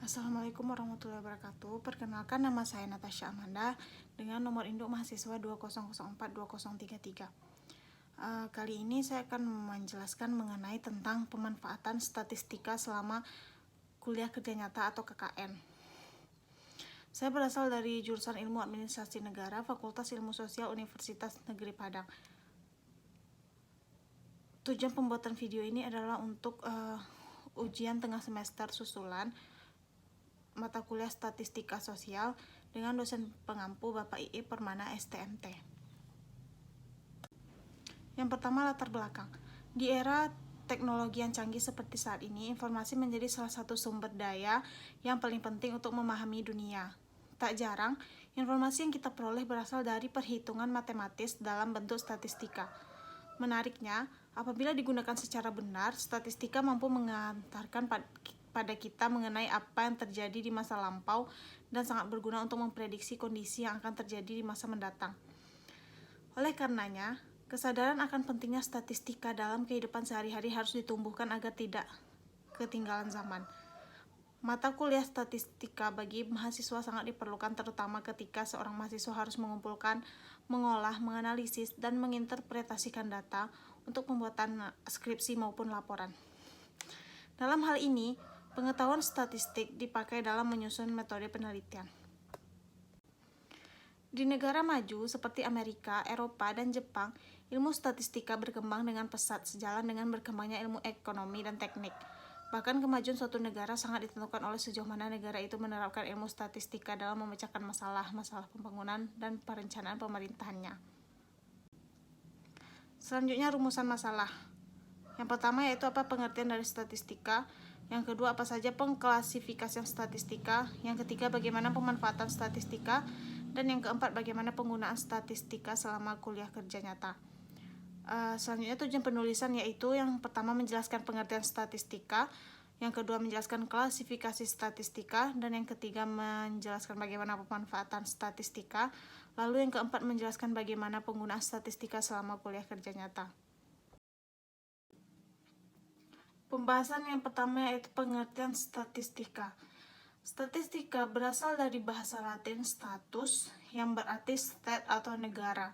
Assalamualaikum warahmatullahi wabarakatuh. Perkenalkan, nama saya Natasha Amanda dengan nomor induk mahasiswa 20042033. Kali ini saya akan menjelaskan mengenai tentang pemanfaatan statistika selama kuliah kerja nyata atau KKN. Saya berasal dari jurusan Ilmu Administrasi Negara, Fakultas Ilmu Sosial Universitas Negeri Padang. Tujuan pembuatan video ini adalah untuk ujian tengah semester susulan mata kuliah Statistika Sosial dengan dosen pengampu Bapak I.E. Permana STMT. Yang pertama, latar belakang. Di era teknologi yang canggih seperti saat ini, informasi menjadi salah satu sumber daya yang paling penting untuk memahami dunia. Tak jarang, informasi yang kita peroleh berasal dari perhitungan matematis dalam bentuk statistika. Menariknya, apabila digunakan secara benar, statistika mampu mengantarkan pada kita mengenai apa yang terjadi di masa lampau dan sangat berguna untuk memprediksi kondisi yang akan terjadi di masa mendatang. Oleh karenanya, kesadaran akan pentingnya statistika dalam kehidupan sehari-hari harus ditumbuhkan agar tidak ketinggalan zaman. Mata kuliah statistika bagi mahasiswa sangat diperlukan, terutama ketika seorang mahasiswa harus mengumpulkan, mengolah, menganalisis, dan menginterpretasikan data untuk pembuatan skripsi maupun laporan. Dalam hal ini, pengetahuan statistik dipakai dalam menyusun metode penelitian. Di negara maju seperti Amerika, Eropa, dan Jepang, ilmu statistika berkembang dengan pesat sejalan dengan berkembangnya ilmu ekonomi dan teknik. Bahkan kemajuan suatu negara sangat ditentukan oleh sejauh mana negara itu menerapkan ilmu statistika dalam memecahkan masalah-masalah pembangunan dan perencanaan pemerintahannya. Selanjutnya, rumusan masalah. Yang pertama yaitu apa pengertian dari statistika. Yang kedua, apa saja pengklasifikasian statistika. Yang ketiga, bagaimana pemanfaatan statistika. Dan yang keempat, bagaimana penggunaan statistika selama kuliah kerja nyata. Selanjutnya, tujuan penulisan yaitu yang pertama menjelaskan pengertian statistika, yang kedua menjelaskan klasifikasi statistika, dan yang ketiga menjelaskan bagaimana pemanfaatan statistika, lalu yang keempat menjelaskan bagaimana penggunaan statistika selama kuliah kerja nyata. Pembahasan yang pertama yaitu pengertian statistika. Statistika berasal dari bahasa Latin status yang berarti state atau negara.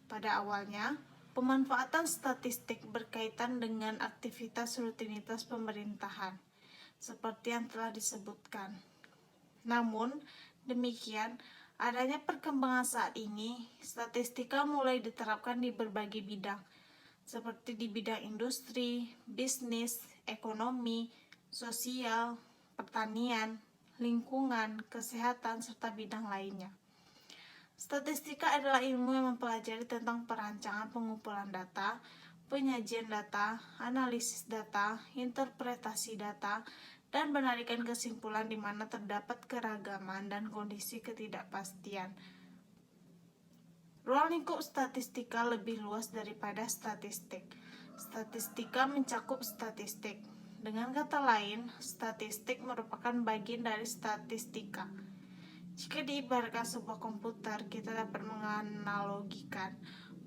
Pada awalnya, pemanfaatan statistik berkaitan dengan aktivitas rutinitas pemerintahan, seperti yang telah disebutkan. Namun, demikian, adanya perkembangan saat ini, statistika mulai diterapkan di berbagai bidang, seperti di bidang industri, bisnis, ekonomi, sosial, pertanian, lingkungan, kesehatan, serta bidang lainnya. Statistika adalah ilmu yang mempelajari tentang perancangan pengumpulan data, penyajian data, analisis data, interpretasi data, dan penarikan kesimpulan di mana terdapat keragaman dan kondisi ketidakpastian. Ruang lingkup statistika lebih luas daripada statistik. Statistika mencakup statistik. Dengan kata lain, statistik merupakan bagian dari statistika. Jika diibaratkan sebuah komputer, kita dapat menganalogikan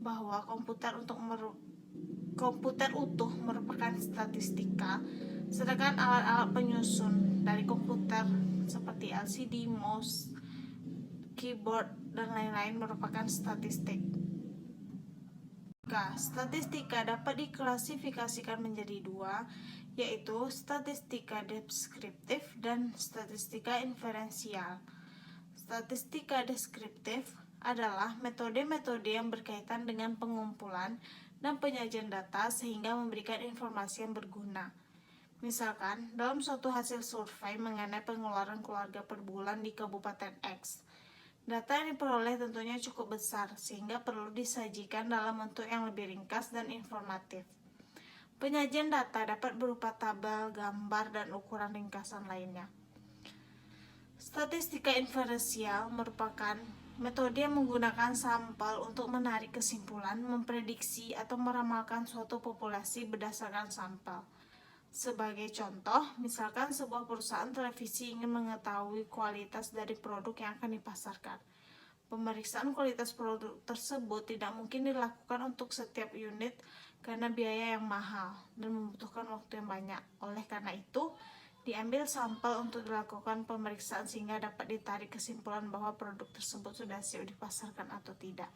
bahwa komputer utuh merupakan statistika, sedangkan alat-alat penyusun dari komputer seperti LCD, mouse, keyboard, dan lain-lain merupakan statistik. Statistika dapat diklasifikasikan menjadi dua, yaitu statistika deskriptif dan statistika inferensial. Statistika deskriptif adalah metode-metode yang berkaitan dengan pengumpulan dan penyajian data sehingga memberikan informasi yang berguna. Misalkan, dalam suatu hasil survei mengenai pengeluaran keluarga per bulan di Kabupaten X, data yang diperoleh tentunya cukup besar sehingga perlu disajikan dalam bentuk yang lebih ringkas dan informatif. Penyajian data dapat berupa tabel, gambar, dan ukuran ringkasan lainnya. Statistika inferensial merupakan metode yang menggunakan sampel untuk menarik kesimpulan, memprediksi, atau meramalkan suatu populasi berdasarkan sampel. Sebagai contoh, misalkan sebuah perusahaan televisi ingin mengetahui kualitas dari produk yang akan dipasarkan. Pemeriksaan kualitas produk tersebut tidak mungkin dilakukan untuk setiap unit karena biaya yang mahal dan membutuhkan waktu yang banyak. Oleh karena itu, Diambil sampel untuk dilakukan pemeriksaan sehingga dapat ditarik kesimpulan bahwa produk tersebut sudah siap dipasarkan atau tidak.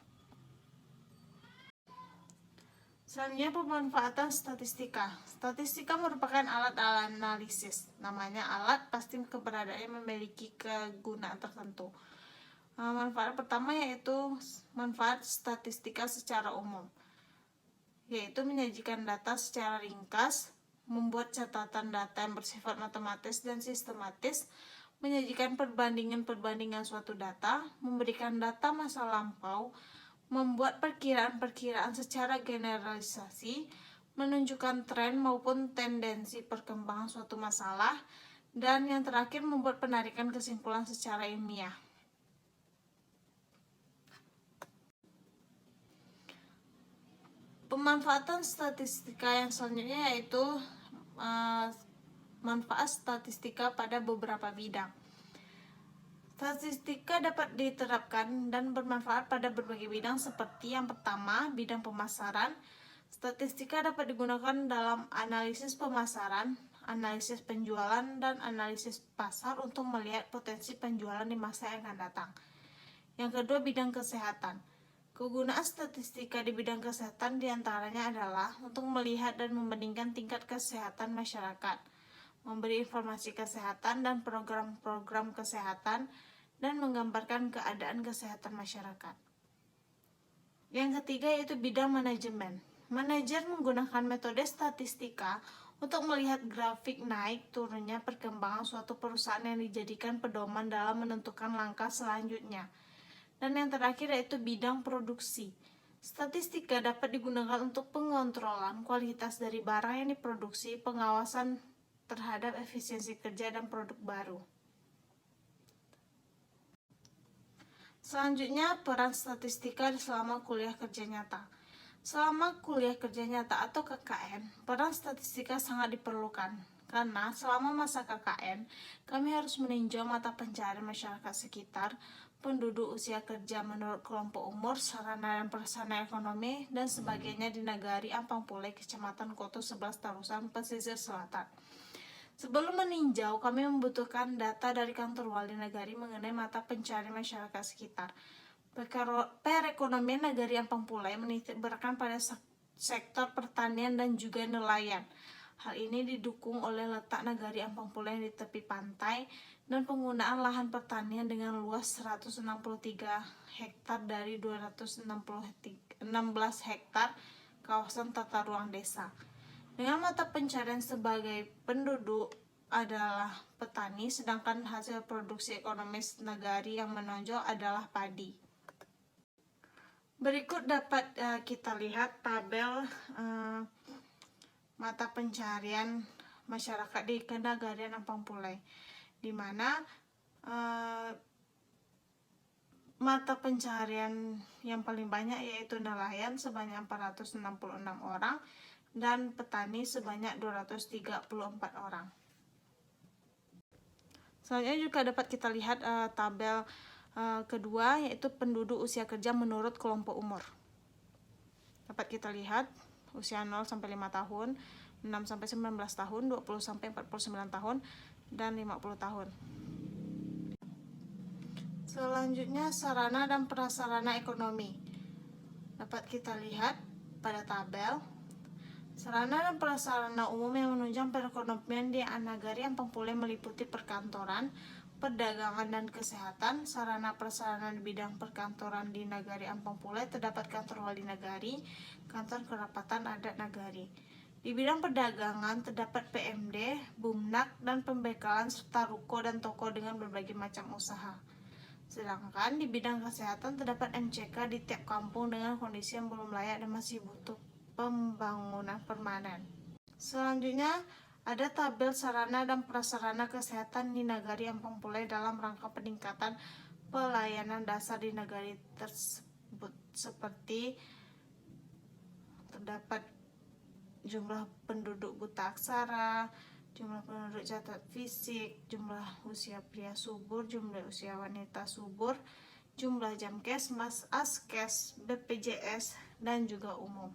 Selanjutnya, pemanfaatan statistika. Statistika merupakan alat analisis. Namanya alat, pasti keberadaannya memiliki kegunaan tertentu. Manfaat pertama yaitu manfaat statistika secara umum, yaitu menyajikan data secara ringkas, membuat catatan data yang bersifat matematis dan sistematis, menyajikan perbandingan suatu data, memberikan data masa lampau, membuat perkiraan-perkiraan secara generalisasi, menunjukkan tren maupun tendensi perkembangan suatu masalah, dan yang terakhir membuat penarikan kesimpulan secara ilmiah. Pemanfaatan statistika yang selanjutnya yaitu manfaat statistika pada beberapa bidang. Statistika dapat diterapkan dan bermanfaat pada berbagai bidang seperti yang pertama, bidang pemasaran. Statistika dapat digunakan dalam analisis pemasaran, analisis penjualan, dan analisis pasar untuk melihat potensi penjualan di masa yang akan datang. Yang kedua, bidang kesehatan. Kegunaan statistika di bidang kesehatan diantaranya adalah untuk melihat dan membandingkan tingkat kesehatan masyarakat, memberi informasi kesehatan dan program-program kesehatan, dan menggambarkan keadaan kesehatan masyarakat. Yang ketiga yaitu bidang manajemen. Manajer menggunakan metode statistika untuk melihat grafik naik turunnya perkembangan suatu perusahaan yang dijadikan pedoman dalam menentukan langkah selanjutnya. Dan yang terakhir yaitu bidang produksi. Statistika dapat digunakan untuk pengontrolan kualitas dari barang yang diproduksi, pengawasan terhadap efisiensi kerja dan produk baru. Selanjutnya, peran statistika selama kuliah kerja nyata. Selama kuliah kerja nyata atau KKN, peran statistika sangat diperlukan. Karena selama masa KKN, kami harus meninjau mata pencaharian masyarakat sekitar, penduduk usia kerja menurut kelompok umur, sarana dan prasarana ekonomi, dan sebagainya di Nagari Ampang-Pulai, Kecamatan Koto 11 Tarusan, Pesisir Selatan. Sebelum meninjau, kami membutuhkan data dari kantor wali Nagari mengenai mata pencaharian masyarakat sekitar. Perekonomian Nagari Ampang-Pulai menitik beratkan pada sektor pertanian dan juga nelayan. Hal ini didukung oleh letak Nagari Ampang-Pulai di tepi pantai dan penggunaan lahan pertanian dengan luas 163 hektar dari 216 hektar kawasan tata ruang desa. Dengan mata pencaharian sebagai penduduk adalah petani, sedangkan hasil produksi ekonomis Nagari yang menonjol adalah padi. Berikut dapat kita lihat tabel mata pencaharian masyarakat di Nagari Ampang-Pulai, di mana mata pencaharian yang paling banyak yaitu nelayan sebanyak 466 orang dan petani sebanyak 234 orang. Selanjutnya juga dapat kita lihat tabel kedua yaitu penduduk usia kerja menurut kelompok umur. Dapat kita lihat usia 0 sampai 5 tahun, 6 sampai 19 tahun, 20 sampai 49 tahun, dan 50 tahun. Selanjutnya sarana dan prasarana ekonomi. Dapat kita lihat pada tabel sarana dan prasarana umum yang menunjang perekonomian di Nagari Ampang-Pulai meliputi perkantoran, perdagangan, dan kesehatan. Sarana prasarana di bidang perkantoran di Nagari Ampang-Pulai terdapat kantor wali Nagari, kantor kerapatan adat Nagari. Di bidang perdagangan terdapat PMD, Bumnak, dan pembekalan serta ruko dan toko dengan berbagai macam usaha. Sedangkan di bidang kesehatan terdapat MCK di tiap kampung dengan kondisi yang belum layak dan masih butuh pembangunan permanen. Selanjutnya ada tabel sarana dan prasarana kesehatan di Nagari Ampang-Pulai dalam rangka peningkatan pelayanan dasar di Nagari tersebut, seperti terdapat jumlah penduduk buta aksara, jumlah penduduk cacat fisik, jumlah usia pria subur, jumlah usia wanita subur, jumlah Jamkesmas, Askes, BPJS, dan juga umum.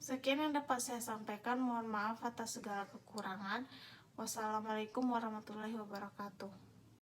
Sekian yang dapat saya sampaikan. Mohon maaf atas segala kekurangan. Wassalamualaikum warahmatullahi wabarakatuh.